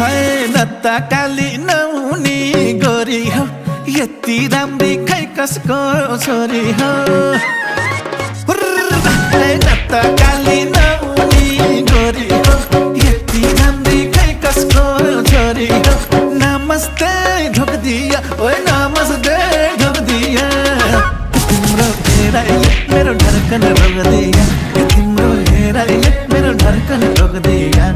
नत्ता काली नहुनी गोरी हो यति राम्री खै कसको छोरी हो नत्ता काली नहुनी गोरी हो यति राम्री खै कसको छोरी हो नमस्ते ढोक दिया ओए नमस्ते ढोक दिया तिम्रो हेराइले मेरो धड्कन रोक दिया तिम्रो हेराइले मेरो धड्कन रोक दिया